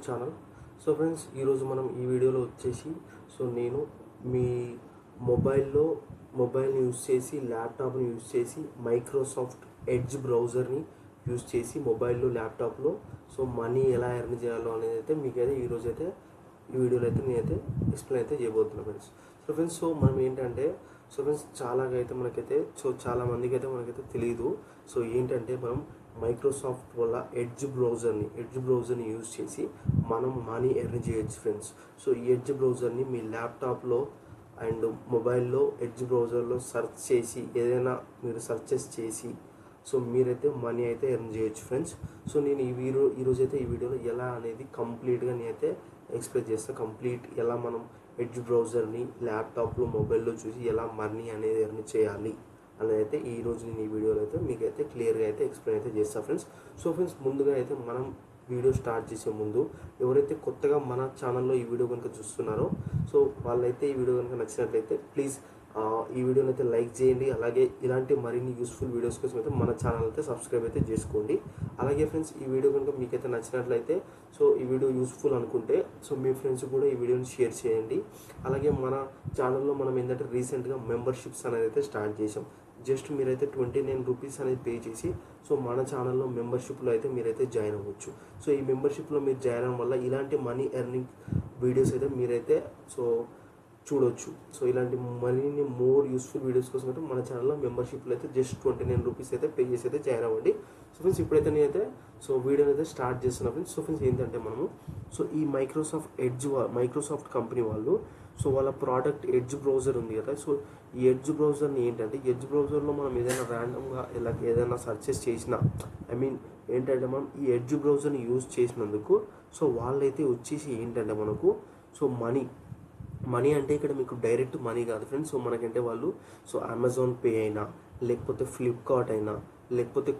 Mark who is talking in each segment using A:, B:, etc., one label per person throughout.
A: Channel. So friends, ఈరోజు మనం ఈ వీడియోలో వచ్చేసి నేను మీ మొబైల్ని యూస్ చేసి, ల్యాప్టాప్ని యూస్ చేసి, మైక్రోసాఫ్ట్ ఎడ్జ్ బ్రౌజర్ని యూస్ చేసి మొబైల్లో, ల్యాప్టాప్లో మనీ ఎలా ఎర్న్ చేయాలో అనేది అయితే మీకైతే ఈరోజు అయితే ఈ వీడియోలో అయితే నేనైతే ఎక్స్ప్లెయిన్ అయితే చేయబోతున్నాను ఫ్రెండ్స్. ఫ్రెండ్స్ మనం ఏంటంటే చాలా మందికి అయితే మనకైతే తెలియదు. ఏంటంటే మనం మైక్రోసాఫ్ట్ వల్ల ఎడ్జ్ బ్రౌజర్ని యూజ్ చేసి మనం మనీ ఎర్న్ చేయొచ్చు ఫ్రెండ్స్. ఈ ఎడ్జ్ బ్రౌజర్ని మీ ల్యాప్టాప్లో అండ్ మొబైల్లో ఎడ్జ్ బ్రౌజర్లో సెర్చ్ చేసి ఏదైనా మీరు సెర్చెస్ చేసి మీరైతే మనీ అయితే ఎర్న్ చేయొచ్చు ఫ్రెండ్స్. నేను ఈరోజు అయితే ఈ వీడియోలో ఎలా అనేది కంప్లీట్గా నేనైతే ఎక్స్ప్లెయిన్ చేస్తాను. కంప్లీట్ ఎలా మనం ఎడ్జ్ బ్రౌజర్ని ల్యాప్టాప్లో, మొబైల్లో చూసి ఎలా మనీ అనేది ఎర్న్ చేయాలి అనేది అయితే ఈరోజు నేను ఈ వీడియోలో అయితే మీకైతే క్లియర్గా అయితే ఎక్స్ప్లెయిన్ అయితే చేస్తాను ఫ్రెండ్స్. ఫ్రెండ్స్, ముందుగా అయితే మనం వీడియో స్టార్ట్ చేసే ముందు ఎవరైతే కొత్తగా మన ఛానల్లో ఈ వీడియో కనుక చూస్తున్నారో వాళ్ళైతే ఈ వీడియో కనుక నచ్చినట్లయితే ప్లీజ్ ఈ వీడియోని అయితే లైక్ చేయండి. అలాగే ఇలాంటి మరిన్ని యూస్ఫుల్ వీడియోస్ కోసం అయితే మన ఛానల్ అయితే సబ్స్క్రైబ్ అయితే చేసుకోండి. అలాగే ఫ్రెండ్స్, ఈ వీడియో కనుక మీకైతే నచ్చినట్లయితే ఈ వీడియో యూస్ఫుల్ అనుకుంటే మీ ఫ్రెండ్స్ కూడా ఈ వీడియోని షేర్ చేయండి. అలాగే మన ఛానల్లో మనం ఏంటంటే రీసెంట్గా మెంబర్షిప్స్ అనేది అయితే స్టార్ట్ చేసాం. జస్ట్ మీరైతే 29 రూపీస్ అనేది పే చేసి మన ఛానల్లో మెంబర్షిప్లో అయితే మీరైతే జాయిన్ అవ్వచ్చు. ఈ మెంబర్షిప్లో మీరు జాయిన్ అవ్వడం వల్ల ఇలాంటి మనీ ఎర్నింగ్ వీడియోస్ అయితే మీరైతే చూడొచ్చు. ఇలాంటి మనీ మోర్ యూస్ఫుల్ వీడియోస్ కోసం అయితే మన ఛానల్లో మెంబర్షిప్లో అయితే జస్ట్ 29 రూపీస్ అయితే పే చేసి అయితే జాయిన్ అవ్వండి. ఫ్రెండ్స్, ఇప్పుడైతే నేనైతే వీడియోని అయితే స్టార్ట్ చేస్తున్నా ఫ్రెండ్స్. ఫ్రెండ్స్, ఏంటంటే మనము ఈ మైక్రోసాఫ్ట్ కంపెనీ వాళ్ళు వాళ్ళ ప్రోడక్ట్ ఎడ్జ్ బ్రౌజర్ ఉంది కదా. ఈ ఎడ్జ్ బ్రౌజర్ని ఏంటంటే ఎడ్జ్ బ్రౌజర్లో మనం ఏదైనా ర్యాండమ్గా ఏదైనా సర్చెస్ చేసినా ఏంటంటే మనం ఈ ఎడ్జ్ బ్రౌజర్ని యూజ్ చేసినందుకు వాళ్ళైతే వచ్చేసి ఏంటంటే మనకు మనీ అంటే ఇక్కడ మీకు డైరెక్ట్ మనీ కాదు ఫ్రెండ్స్. మనకంటే వాళ్ళు అమెజాన్ పే అయినా, లేకపోతే ఫ్లిప్కార్ట్ అయినా, లేకపోతే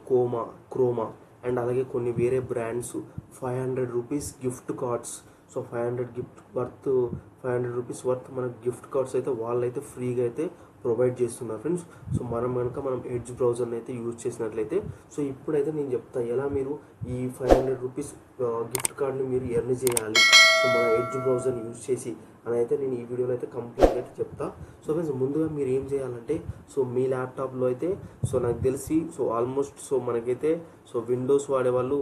A: క్రోమా అండ్ అలాగే కొన్ని వేరే brands 500 rupees gift cards 500 rupees worth మనకు గిఫ్ట్ కార్డ్స్ అయితే వాళ్ళైతే ఫ్రీగా అయితే ప్రొవైడ్ చేస్తున్నారు ఫ్రెండ్స్. మనం ఎడ్జ్ బ్రౌజర్ని అయితే యూజ్ చేసినట్లయితే ఇప్పుడైతే నేను చెప్తాను ఎలా మీరు ఈ 500 రూపీస్ గిఫ్ట్ కార్డ్ని మీరు ఎర్న్ చేయాలి మన ఎడ్జ్ బ్రౌజర్ని యూజ్ చేసి అని అయితే నేను ఈ వీడియోలో అయితే కంప్లీట్గా అయితే చెప్తా. ఫ్రెండ్స్, ముందుగా మీరు ఏం చేయాలంటే మీ ల్యాప్టాప్లో అయితే నాకు తెలిసి ఆల్మోస్ట్ మనకైతే విండోస్ వాడేవాళ్ళు,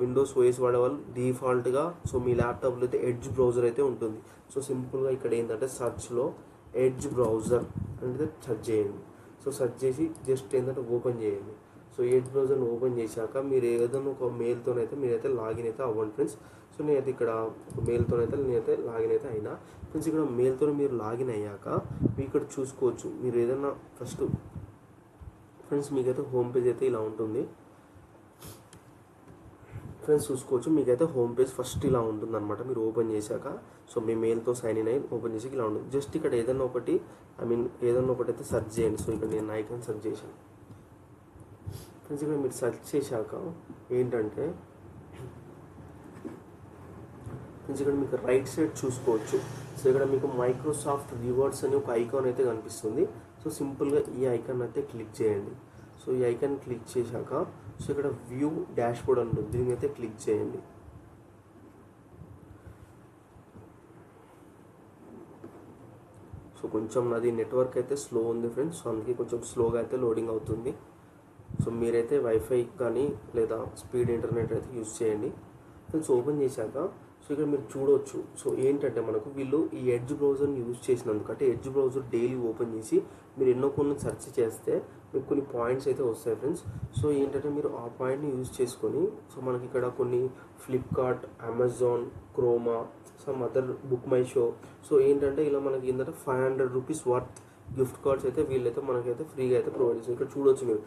A: విండోస్ ఓఎస్ వాడేవాళ్ళు డిఫాల్ట్గా మీ ల్యాప్టాప్లో అయితే ఎడ్జ్ బ్రౌజర్ అయితే ఉంటుంది. సింపుల్గా ఇక్కడ ఏంటంటే సర్చ్లో ఎడ్జ్ బ్రౌజర్ అంటే సెర్చ్ చేయండి. సెర్చ్ చేసి జస్ట్ ఏంటంటే ఓపెన్ చేయండి. ఎడ్జ్ బ్రౌజర్ని ఓపెన్ చేశాక మీరు ఏదైనా ఒక మెయిల్తోనైతే మీరైతే లాగిన్ అయితే అవ్వండి ఫ్రెండ్స్. నేనైతే ఇక్కడ మెయిల్తోనైతే నేనైతే లాగిన్ అయితే అయినా ఫ్రెండ్స్. ఇక్కడ మెయిల్తో మీరు లాగిన్ అయ్యాక మీరు ఇక్కడ చూసుకోవచ్చు. మీరు ఏదైనా ఫస్ట్ ఫ్రెండ్స్ మీకైతే హోమ్ పేజ్ అయితే ఇలా ఉంటుంది ఫ్రెండ్స్. చూసుకోవచ్చు, మీకైతే హోమ్ పేజ్ ఫస్ట్ ఇలా ఉంటుంది అనమాట. మీరు ఓపెన్ చేశాక మీ మెయిల్తో సైన్ ఇన్ అయ్యి ఓపెన్ చేసి ఇలా ఉంటుంది. జస్ట్ ఇక్కడ ఏదైనా ఒకటి అయితే సెర్చ్ చేయండి. ఇక్కడ నేను ఐకాన్ సెర్చ్ చేశాను ఫ్రెండ్స్. ఇక్కడ మీరు సెర్చ్ చేశాక ఏంటంటే ఫ్రెండ్స్ ఇక్కడ మీకు రైట్ సైడ్ చూసుకోవచ్చు. ఇక్కడ మీకు మైక్రోసాఫ్ట్ రివార్డ్స్ అని ఒక ఐకాన్ అయితే కనిపిస్తుంది. సింపుల్గా ఈ ఐకాన్ అయితే క్లిక్ చేయండి. ఈ ఐకాన్ క్లిక్ చేశాక ఇక్కడ వ్యూ డాష్ బోర్డ్ అని ఉంటుంది, దీన్ని అయితే క్లిక్ చేయండి. కొంచెం నాది నెట్వర్క్ అయితే స్లో ఉంది ఫ్రెండ్స్, అందుకే కొంచెం స్లోగా అయితే లోడింగ్ అవుతుంది. మీరైతే వైఫై కానీ లేదా స్పీడ్ ఇంటర్నెట్ అయితే యూజ్ చేయండి ఫ్రెండ్స్. ఓపెన్ చేశాక ఇక్కడ మీరు చూడవచ్చు. ఏంటంటే మనకు వీళ్ళు ఈ ఎడ్జ్ బ్రౌజర్ని యూజ్ చేసినందుకు అంటే ఎడ్జ్ బ్రౌజర్ డైలీ ఓపెన్ చేసి మీరు ఎన్నో కొన్ని సెర్చ్ చేస్తే మీకు కొన్ని పాయింట్స్ అయితే వస్తాయి ఫ్రెండ్స్. ఏంటంటే మీరు ఆ పాయింట్ని యూజ్ చేసుకొని మనకి ఇక్కడ కొన్ని Flipkart, Amazon, Croma, some other book my show ఏంటంటే ఇలా మనకి ఏంటంటే 500 రూపీస్ వర్త్ గిఫ్ట్ కార్డ్స్ అయితే వీళ్ళైతే మనకైతే ఫ్రీగా అయితే ప్రొవైడ్ చేస్తారు. ఇక్కడ చూడొచ్చు మీరు.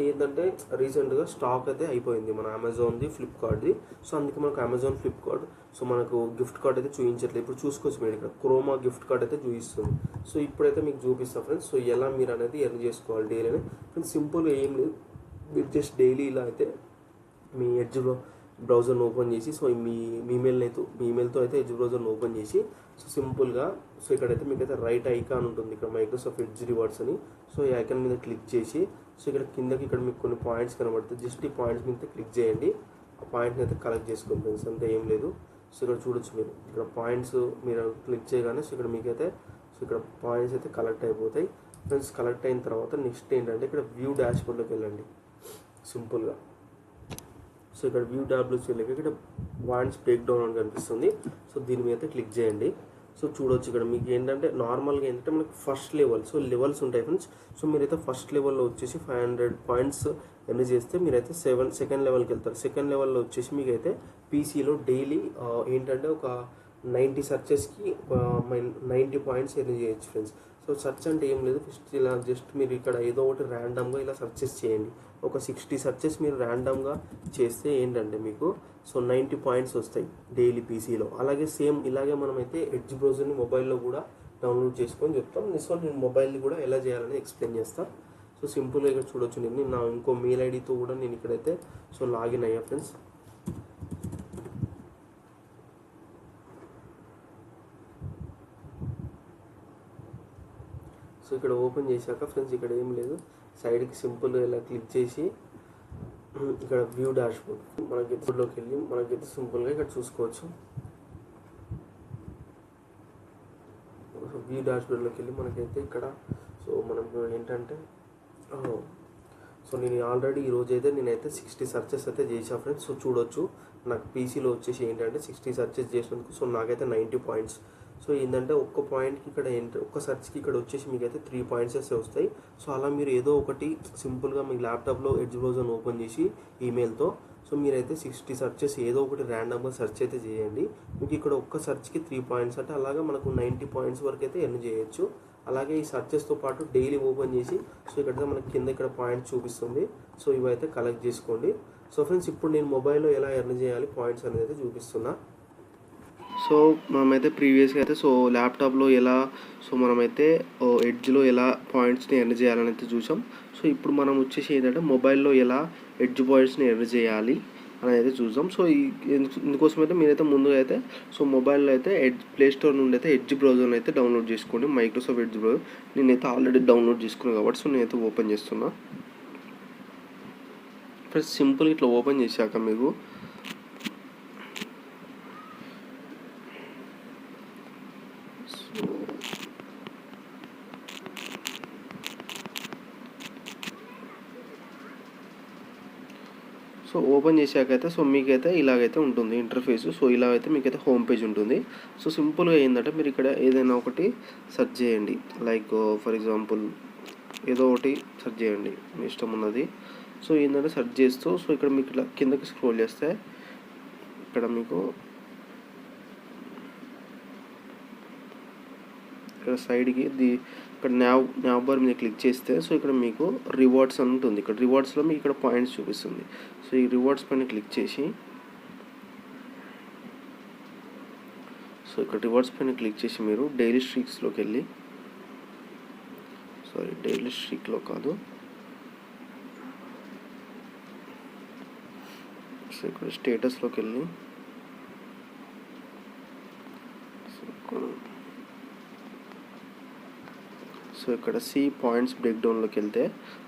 A: ఏంటంటే రీసెంట్గా స్టాక్ అయితే అయిపోయింది మన అమెజాన్ది, ఫ్లిప్కార్ట్ది. అందుకే మనకు అమెజాన్, ఫ్లిప్కార్ట్ మనకు గిఫ్ట్ కార్డ్ అయితే చూపించట్లేదు. ఇప్పుడు చూసుకోవచ్చు మీరు ఇక్కడ క్రోమా గిఫ్ట్ కార్డ్ అయితే చూపిస్తుంది. ఇప్పుడైతే మీకు చూపిస్తాను ఫ్రెండ్స్. ఎలా మీరు అనేది ఎర్న్ చేసుకోవాలి డైలీ అని ఫ్రెండ్స్. సింపుల్గా ఏం లేదు, మీరు జస్ట్ డైలీ ఇలా అయితే మీ ఎడ్జ్లో బ్రౌజర్ని ఓపెన్ చేసి మీ ఈమెయిల్తో అయితే ఎడ్జ్ బ్రౌజర్ని ఓపెన్ చేసి సింపుల్గా ఇక్కడైతే మీకైతే రైట్ ఐకాన్ ఉంటుంది ఇక్కడ మైక్రోసాఫ్ట్ ఎడ్జ్ రివార్డ్స్ అని. ఈ ఐకాన్ మీద క్లిక్ చేసి ఇక్కడ కిందకి ఇక్కడ మీకు కొన్ని పాయింట్స్ కనబడుతుంది. జస్ట్ ఈ పాయింట్స్ మీద క్లిక్ చేయండి. ఆ పాయింట్ని అయితే కలెక్ట్ చేసుకోండి ఫ్రెండ్స్, అంతే, ఏం లేదు. సో ఇక్కడ చూడొచ్చు మీరు ఇక్కడ పాయింట్స్ మీరు క్లిక్ చేయగానే సో ఇక్కడ మీకైతే సో ఇక్కడ పాయింట్స్ అయితే కలెక్ట్ అయిపోతాయి ఫ్రెండ్స్. కలెక్ట్ అయిన తర్వాత నెక్స్ట్ ఏంటంటే ఇక్కడ వ్యూ డాష్బోర్డ్లోకి వెళ్ళండి సింపుల్గా. సో ఇక్కడ వ్యూ డాష్బోర్డ్కి వెళ్ళి ఇక్కడ పాయింట్స్ బ్రేక్ డౌన్ అని కనిపిస్తుంది. సో దీని మీద క్లిక్ చేయండి. సో చూడొచ్చు ఇక్కడ మీకు ఏంటంటే నార్మల్గా ఏంటంటే మనకి ఫస్ట్ లెవెల్ సో లెవెల్స్ ఉంటాయి ఫ్రెండ్స్. సో మీరైతే ఫస్ట్ లెవెల్లో వచ్చేసి 500 పాయింట్స్ ఎర్న్ చేస్తే మీరైతే సెకండ్ లెవెల్కి వెళ్తారు. సెకండ్ లెవెల్లో వచ్చేసి మీకైతే పీసీలో డైలీ ఏంటంటే ఒక 90 సర్చెస్కి 90 పాయింట్స్ ఎర్న్ చేయొచ్చు ఫ్రెండ్స్. సో సెర్చ్ అంటే ఏం లేదు, ఫస్ట్ ఇలా జస్ట్ మీరు ఇక్కడ ఏదో ఒకటి ర్యాండమ్గా ఇలా సర్చెస్ చేయండి. ఒక 60 సర్చెస్ మీరు ర్యాండమ్గా చేస్తే ఏంటంటే మీకు సో 90 పాయింట్స్ వస్తాయి డైలీ పీసీలో. అలాగే సేమ్ ఇలాగే మనమైతే ఎడ్జ్ బ్రౌజర్ని మొబైల్లో కూడా డౌన్లోడ్ చేసుకొని చెప్తాం. సో నేను మొబైల్ని కూడా ఎలా చేయాలని ఎక్స్ప్లెయిన్ చేస్తాను. సో సింపుల్గా ఇక్కడ చూడొచ్చు, నేను నా ఇంకో మెయిల్ ఐడితో కూడా నేను ఇక్కడైతే సో లాగిన్ అయ్యా ఫ్రెండ్స్. సో ఇక్కడ ఓపెన్ చేశాక ఫ్రెండ్స్ ఇక్కడ ఏం లేదు, సైడ్కి సింపుల్గా ఇలా క్లిక్ చేసి ఇక్కడ వ్యూ డాష్బోర్డ్ మనకి లోకి వెళ్ళి మనకైతే సింపుల్గా ఇక్కడ చూసుకోవచ్చు. సో వ్యూ డాష్బోర్డ్లోకి వెళ్ళి మనకైతే ఇక్కడ సో మనకు ఏంటంటే సో నేను ఆల్రెడీ ఈరోజు అయితే నేనైతే 60 సర్చెస్ అయితే చేసా ఫ్రెండ్స్. సో చూడొచ్చు నాకు పీసీలో వచ్చేసి ఏంటంటే 60 సర్చెస్ చేసినందుకు సో నాకైతే 90 పాయింట్స్. సో ఏంటంటే ఒక్క పాయింట్కి ఇక్కడ ఒక్క సర్చ్కి ఇక్కడ వచ్చేసి మీకైతే 3 పాయింట్స్ వస్తాయి. సో అలా మీరు ఏదో ఒకటి సింపుల్గా మీ ల్యాప్టాప్లో ఎడ్జ్ బ్రౌజర్ ఓపెన్ చేసి ఈమెయిల్తో సో మీరైతే 60 సర్చెస్ ఏదో ఒకటి ర్యాండమ్గా సెర్చ్ అయితే చేయండి. మీకు ఇక్కడ ఒక్క సర్చ్కి 3 పాయింట్స్ అంటే అలాగే మనకు 90 పాయింట్స్ వరకు అయితే ఎర్న్ చేయొచ్చు. అలాగే ఈ సర్చెస్తో పాటు డైలీ ఓపెన్ చేసి సో ఇక్కడ మనకి కింద ఇక్కడ పాయింట్స్ చూపిస్తుంది. సో ఇవైతే కలెక్ట్ చేసుకోండి. సో ఫ్రెండ్స్ ఇప్పుడు నేను మొబైల్లో ఎలా ఎర్న్ చేయాలి పాయింట్స్ అనేది అయితే చూపిస్తున్నా. సో మనమైతే ప్రీవియస్గా అయితే సో ల్యాప్టాప్లో ఎలా సో మనమైతే ఎడ్జ్లో ఎలా పాయింట్స్ని ఎర్న్ చేయాలని అయితే చూసాం. సో ఇప్పుడు మనం వచ్చేసి ఏంటంటే మొబైల్లో ఎలా ఎడ్జ్ పాయింట్స్ని ఎర్న్ చేయాలి అని అయితే చూద్దాం. సో ఇందుకోసం అయితే మీరైతే ముందుగా అయితే సో మొబైల్లో అయితే ప్లే స్టోర్ నుండి అయితే ఎడ్జ్ బ్రౌజర్ని అయితే డౌన్లోడ్ చేసుకోండి. మైక్రోసాఫ్ట్ ఎడ్జ్ బ్రౌజర్ నేనైతే ఆల్రెడీ డౌన్లోడ్ చేసుకున్నాను కాబట్టి సో నేనైతే ఓపెన్ చేస్తున్నా. ఫస్ట్ సింపుల్ ఇట్లా ఓపెన్ చేశాక మీకు సో ఓపెన్ చేశాకైతే సో మీకైతే ఇలాగైతే ఉంటుంది ఇంటర్ఫేస్. సో ఇలాగైతే మీకైతే హోమ్ పేజ్ ఉంటుంది. సో సింపుల్గా ఏంటంటే మీరు ఇక్కడ ఏదైనా ఒకటి సెర్చ్ చేయండి. లైక్ ఫర్ ఎగ్జాంపుల్ ఏదో ఒకటి సెర్చ్ చేయండి మీ ఇష్టం ఉన్నది. సో ఏంటంటే సెర్చ్ చేస్తూ సో ఇక్కడ మీకు ఇట్లా కిందకి స్క్రోల్ చేస్తే ఇక్కడ మీకు ఇక్కడ సైడ్కి ఇక్కడ న్యావ్ బార్ మీద క్లిక్ చేస్తే సో ఇక్కడ మీకు రివార్డ్స్ అని ఉంటుంది. ఇక్కడ రివార్డ్స్లో మీకు ఇక్కడ పాయింట్స్ చూపిస్తుంది. సో ఈ రివార్డ్స్ పైన క్లిక్ చేసి సో ఇక్కడ రివార్డ్స్ పైన క్లిక్ చేసి మీరు డైలీ స్ట్రీక్స్లోకి వెళ్ళి డైలీ స్ట్రీక్లో కాదు సో ఇక్కడ స్టేటస్లోకి వెళ్ళి సో ఇక్కడ సి పాయింట్స్ బ్రేక్ డౌన్లోకి వెళ్తే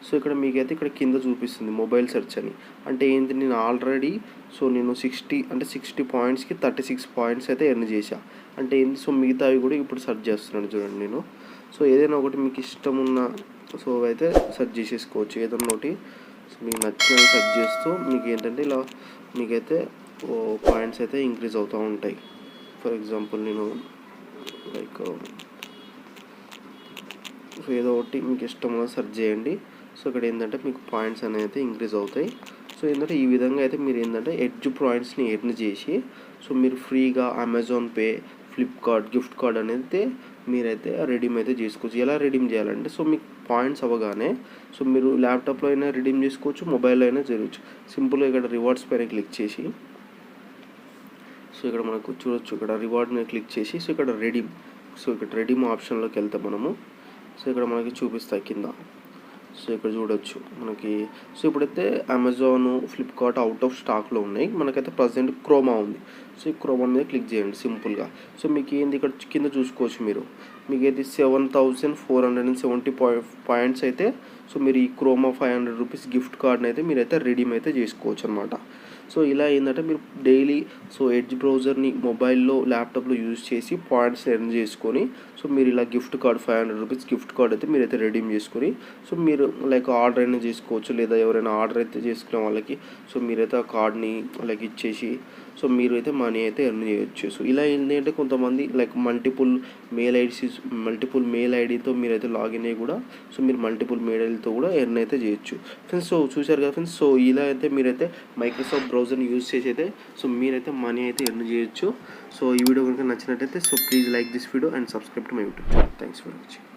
A: సో ఇక్కడ మీకైతే ఇక్కడ కింద చూపిస్తుంది మొబైల్ సెర్చ్ అని. అంటే ఏంటి, నేను ఆల్రెడీ సో నేను 60 పాయింట్స్కి 36 పాయింట్స్ అయితే ఎర్న్ చేశా. అంటే ఏంటి, సో మిగతావి కూడా ఇప్పుడు సెర్చ్ చేస్తున్నాను చూడండి నేను. సో ఏదైనా ఒకటి మీకు ఇష్టం ఉన్న సో అయితే సెర్చ్ చేసేసుకోవచ్చు. ఏదైనా ఒకటి సో మీకు నచ్చినవి సెర్చ్ చేస్తూ మీకు ఏంటంటే ఇలా మీకైతే పాయింట్స్ అయితే ఇంక్రీజ్ అవుతూ ఉంటాయి. ఫర్ ఎగ్జాంపుల్ నేను లైక్ సో ఏదో ఒకటి మీకు ఇష్టంగా సెర్చ్ చేయండి. సో ఇక్కడ ఏంటంటే మీకు పాయింట్స్ అనేది ఇంక్రీజ్ అవుతాయి. సో ఏంటంటే ఈ విధంగా అయితే మీరు ఏంటంటే ఎడ్జ్ పాయింట్స్ని ఎర్న్ చేసి సో మీరు ఫ్రీగా Amazon pay, Flipkart gift card అనేది మీరైతే రెడీమ్ అయితే చేసుకోవచ్చు. ఎలా రెడీమ్ చేయాలంటే సో మీకు పాయింట్స్ అవ్వగానే సో మీరు ల్యాప్టాప్లో అయినా రెడీమ్ చేసుకోవచ్చు, మొబైల్లో అయినా చేయవచ్చు. సింపుల్గా ఇక్కడ రివార్డ్స్ పైన క్లిక్ చేసి సో ఇక్కడ మనకు చూడొచ్చు, ఇక్కడ రివార్డ్ మీద క్లిక్ చేసి సో ఇక్కడ రెడీమ్ సో ఇక్కడ రెడీమ్ ఆప్షన్లోకి వెళ్తే మనము సో ఇక్కడ మనకి చూపిస్తాయి కింద. సో ఇక్కడ చూడొచ్చు మనకి. సో ఇప్పుడైతే అమెజాన్, ఫ్లిప్కార్ట్ అవుట్ ఆఫ్ స్టాక్లో ఉన్నాయి. మనకైతే ప్రజెంట్ క్రోమా ఉంది. సో ఈ క్రోమా మీద క్లిక్ చేయండి సింపుల్గా. సో మీకు ఏంది ఇక్కడ కింద చూసుకోవచ్చు మీరు, మీకైతే 7470 పాయింట్స్ అయితే సో మీరు ఈ క్రోమా 500 రూపీస్ గిఫ్ట్ కార్డ్ని అయితే మీరైతే రెడీమ్ అయితే చేసుకోవచ్చు అనమాట. సో ఇలా ఏంటంటే మీరు డైలీ సో ఎడ్జ్ బ్రౌజర్ని మొబైల్లో ల్యాప్టాప్లో యూజ్ చేసి పాయింట్స్ ఎర్న్ చేసుకొని సో మీరు ఇలా గిఫ్ట్ కార్డ్ ₹500 గిఫ్ట్ కార్డ్ అయితే మీరైతే రెడీమ్ చేసుకొని సో మీరు లైక్ ఆర్డర్ అయినా చేసుకోవచ్చు, లేదా ఎవరైనా ఆర్డర్ అయితే చేసుకునే వాళ్ళకి సో మీరైతే ఆ కార్డ్ని లైక్ ఇచ్చేసి సో మీరు అయితే మనీ అయితే ఎర్న్ చేయొచ్చు. సో ఇలా ఏంటంటే కొంతమంది లైక్ మల్టిపుల్ మెయిల్ ఐడితో మీరైతే లాగిన్ అయ్యి కూడా సో మీరు మల్టిపుల్ మెయిల్ ఐడితో కూడా ఎర్న్ అయితే చేయొచ్చు ఫ్రెండ్స్. సో చూశారు కదా ఫ్రెండ్స్, సో ఇలా అయితే మీరైతే మైక్రోసాఫ్ట్ బ్రౌజర్ని యూజ్ చేసి అయితే సో మీరైతే మనీ అయితే ఎర్న్ చేయొచ్చు. సో ఈ వీడియో కనుక నచ్చినట్టయితే so please like this video and subscribe to my YouTube channel. Thanks for watching.